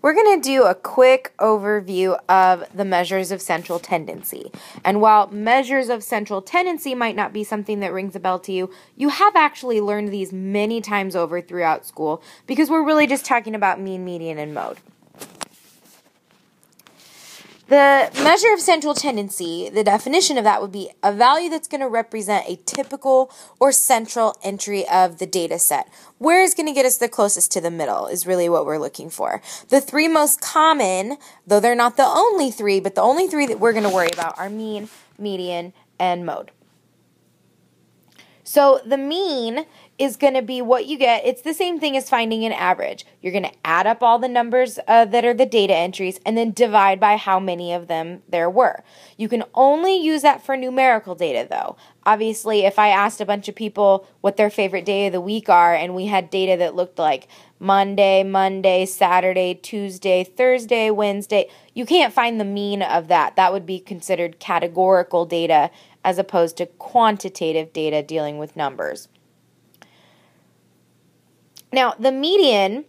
We're going to do a quick overview of the measures of central tendency. And while measures of central tendency might not be something that rings a bell to you, you have actually learned these many times over throughout school because we're really just talking about mean, median, and mode. The measure of central tendency, the definition of that would be a value that's going to represent a typical or central entry of the data set. Where is going to get us the closest to the middle is really what we're looking for. The three most common, though they're not the only three, but the only three that we're going to worry about are mean, median, and mode. So the mean is going to be what you get. It's the same thing as finding an average. You're going to add up all the numbers that are the data entries and then divide by how many of them there were. You can only use that for numerical data, though. Obviously, if I asked a bunch of people what their favorite day of the week are and we had data that looked like Monday, Saturday, Tuesday, Thursday, Wednesday, you can't find the mean of that. That would be considered categorical data as opposed to quantitative data dealing with numbers. Now, the median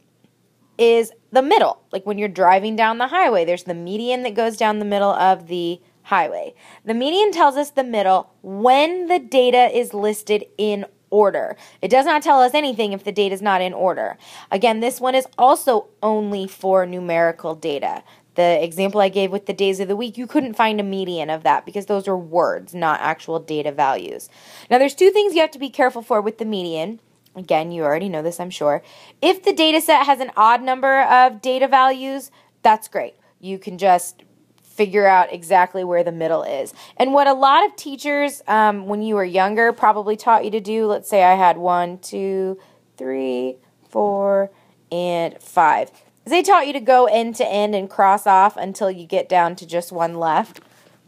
is the middle. Like when you're driving down the highway, there's the median that goes down the middle of the highway. The median tells us the middle when the data is listed in order. It does not tell us anything if the data is not in order. Again, this one is also only for numerical data. The example I gave with the days of the week, you couldn't find a median of that because those are words, not actual data values. Now, there's two things you have to be careful for with the median. Again, you already know this, I'm sure. If the data set has an odd number of data values, that's great. You can just figure out exactly where the middle is. And what a lot of teachers, when you were younger, probably taught you to do, let's say I had 1, 2, 3, 4, and 5. They taught you to go end to end and cross off until you get down to just one left.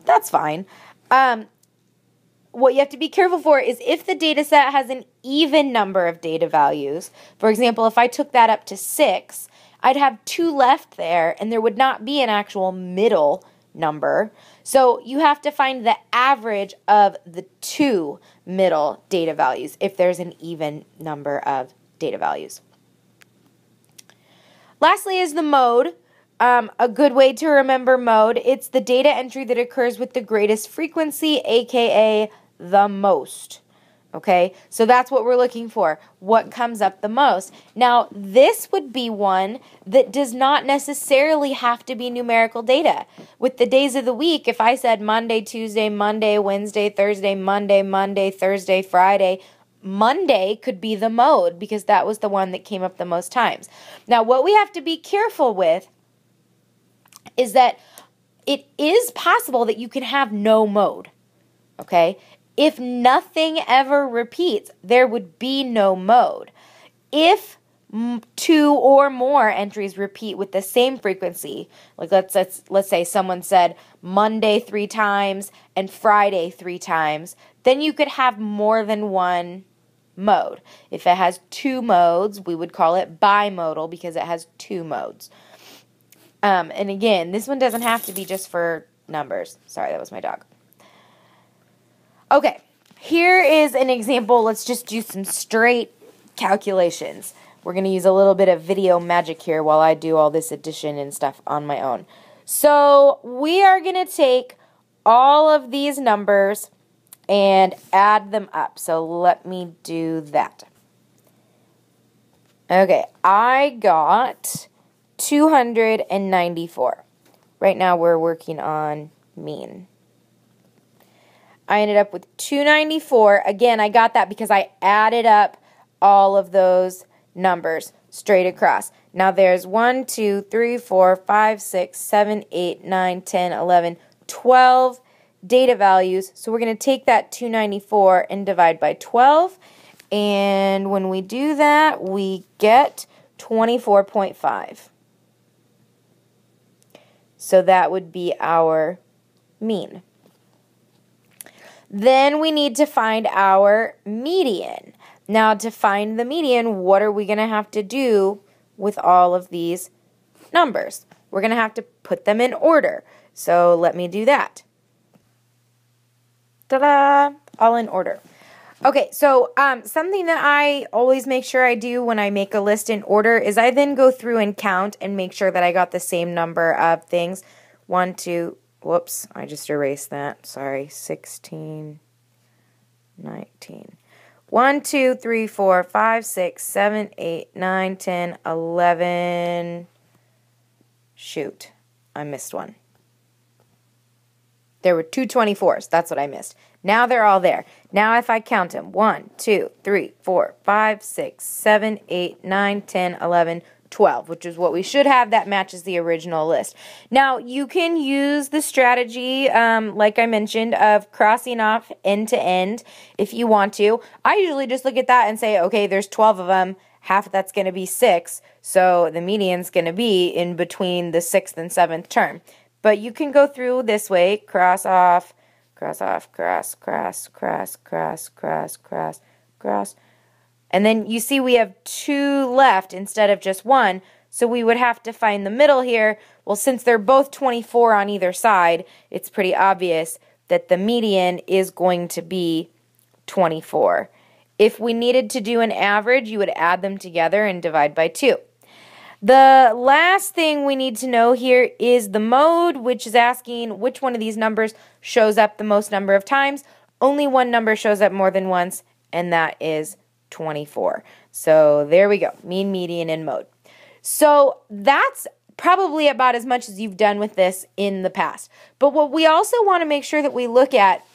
That's fine. What you have to be careful for is if the data set has an even number of data values. For example, if I took that up to 6, I'd have 2 left there, and there would not be an actual middle number. So you have to find the average of the 2 middle data values if there's an even number of data values. Lastly is the mode. A good way to remember mode, it's the data entry that occurs with the greatest frequency, aka the most. Okay, so that's what we're looking for. What comes up the most? Now, this would be one that does not necessarily have to be numerical data. With the days of the week, if I said Monday, Tuesday, Monday, Wednesday, Thursday, Monday, Thursday, Friday, Monday could be the mode because that was the one that came up the most times. Now, what we have to be careful with is that it is possible that you can have no mode, okay? If nothing ever repeats, there would be no mode. If 2 or more entries repeat with the same frequency, like let's say someone said Monday 3 times and Friday 3 times, then you could have more than one mode. If it has 2 modes, we would call it bimodal because it has 2 modes. And again, this one doesn't have to be just for numbers. Sorry, that was my dog. Okay, here is an example. Let's just do some straight calculations. We're going to use a little bit of video magic here while I do all this addition and stuff on my own. So we are going to take all of these numbers and add them up. So let me do that. Okay, I got 294. Right now we're working on mean. I ended up with 294. Again, I got that because I added up all of those numbers straight across. Now there's 1, 2, 3, 4, 5, 6, 7, 8, 9, 10, 11, 12 data values. So we're going to take that 294 and divide by 12. And when we do that, we get 24.5. So that would be our mean. Then we need to find our median. Now, to find the median, what are we going to have to do with all of these numbers? We're going to have to put them in order. So let me do that. Ta-da! All in order. Okay, so something that I always make sure I do when I make a list in order is I then go through and count and make sure that I got the same number of things. 1, 2, whoops, I just erased that. Sorry, 16, 19. 1, 2, 3, 4, 5, 6, 7, 8, 9, 10, 11. Shoot, I missed one. There were 2 24s. That's what I missed. Now they're all there. Now if I count them, 1, 2, 3, 4, 5, 6, 7, 8, 9, 10, 11, 12, which is what we should have. That matches the original list. Now, you can use the strategy, like I mentioned, of crossing off end to end if you want to. I usually just look at that and say, okay, there's 12 of them. Half of that's going to be 6, so the median's going to be in between the 6th and 7th term. But you can go through this way, cross off, cross, cross, cross, cross, cross, cross. And then you see we have 2 left instead of just 1, so we would have to find the middle here. Well, since they're both 24 on either side, it's pretty obvious that the median is going to be 24. If we needed to do an average, you would add them together and divide by 2. The last thing we need to know here is the mode, which is asking which one of these numbers shows up the most number of times. Only one number shows up more than once, and that is 24. So there we go, mean, median, and mode. So that's probably about as much as you've done with this in the past. But what we also want to make sure that we look at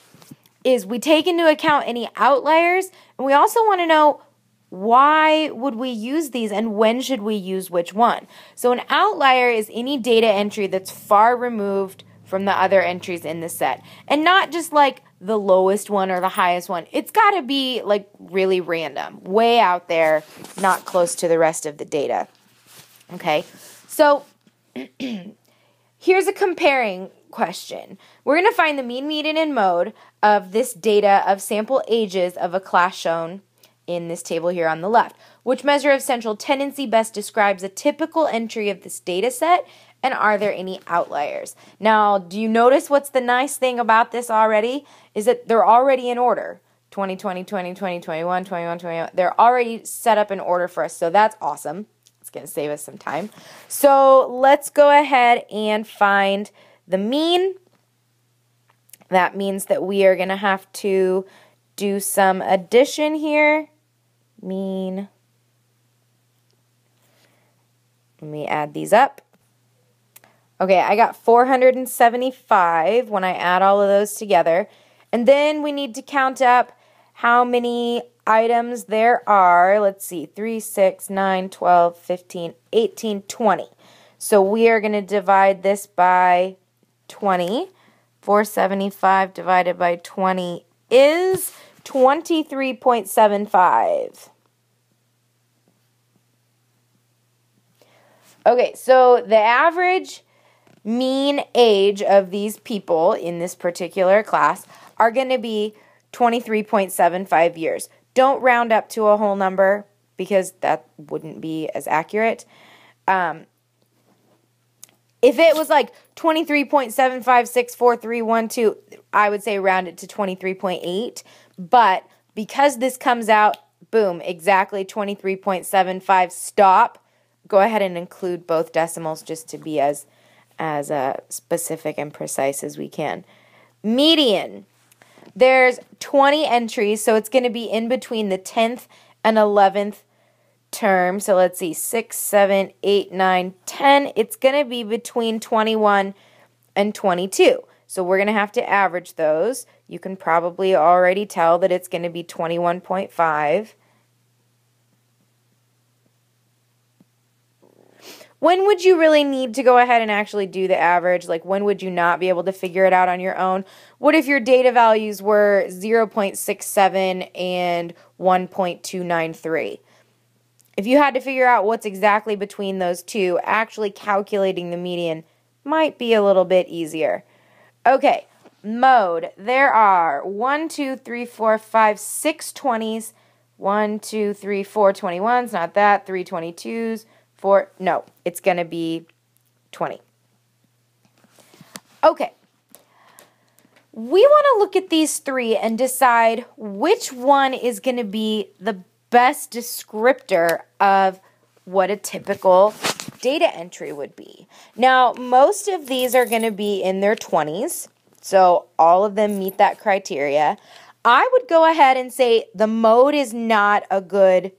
is we take into account any outliers, and we also want to know why would we use these and when should we use which one. So an outlier is any data entry that's far removed from the other entries in the set. And not just like the lowest one or the highest one. It's got to be like really random, way out there, not close to the rest of the data. Okay, so here's a comparing question. We're going to find the mean, median, and mode of this data of sample ages of a class shown in this table here on the left. Which measure of central tendency best describes a typical entry of this data set, and are there any outliers? Now, do you notice what's the nice thing about this already? Is that they're already in order. 2020, 2020, 21, 21, 21. They're already set up in order for us, so that's awesome. It's going to save us some time. So let's go ahead and find the mean. That means that we are going to have to do some addition here. Mean. Let me add these up. Okay, I got 475 when I add all of those together. And then we need to count up how many items there are. Let's see, 3, 6, 9, 12, 15, 18, 20. So we are going to divide this by 20. 475 divided by 20 is 23.75. Okay, so the average mean age of these people in this particular class are going to be 23.75 years. Don't round up to a whole number because that wouldn't be as accurate. If it was like 23.756431, I would say round it to 23.8. But because this comes out, boom, exactly 23.75, stop. Go ahead and include both decimals just to be as specific and precise as we can. Median. There's 20 entries, so it's going to be in between the 10th and 11th term. So let's see, 6, 7, 8, 9, 10. It's going to be between 21 and 22. So we're going to have to average those. You can probably already tell that it's going to be 21.5. When would you really need to go ahead and actually do the average? Like, when would you not be able to figure it out on your own? What if your data values were 0.67 and 1.293? If you had to figure out what's exactly between those two, actually calculating the median might be a little bit easier. Okay, mode. There are 1, 2, 3, 4, 5, 6 20s. 1, 2, 3, 4 21s. Not that. 3 22s. 4. No, it's going to be 20. Okay. we want to look at these three and decide which one is going to be the best descriptor of what a typical data entry would be. Now, most of these are going to be in their 20s, so all of them meet that criteria. I would go ahead and say the mode is not a good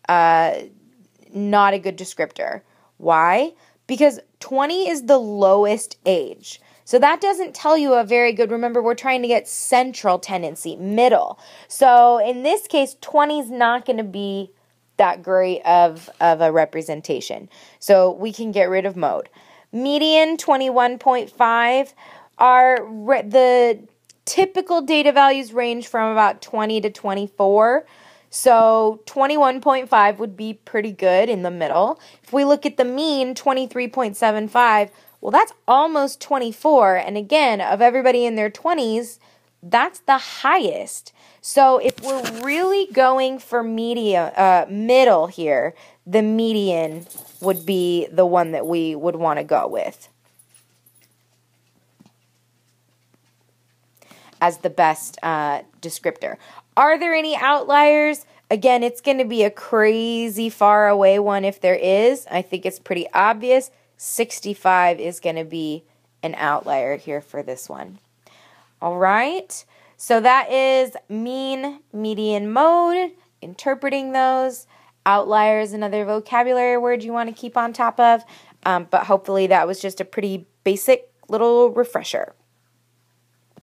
descriptor. Why? Because 20 is the lowest age. So that doesn't tell you a very good, remember, we're trying to get central tendency, middle. So in this case, 20 is not going to be that great of a representation. So we can get rid of mode. Median, 21.5. The typical data values range from about 20 to 24. So 21.5 would be pretty good in the middle. If we look at the mean, 23.75, well, that's almost 24. And again, of everybody in their 20s, that's the highest. So if we're really going for middle here, the median would be the one that we would want to go with as the best descriptor. Are there any outliers? Again, it's going to be a crazy far away one if there is. I think it's pretty obvious. 65 is going to be an outlier here for this one. All right, so that is mean, median, mode, interpreting those. Outliers, another vocabulary word you want to keep on top of, but hopefully that was just a pretty basic little refresher.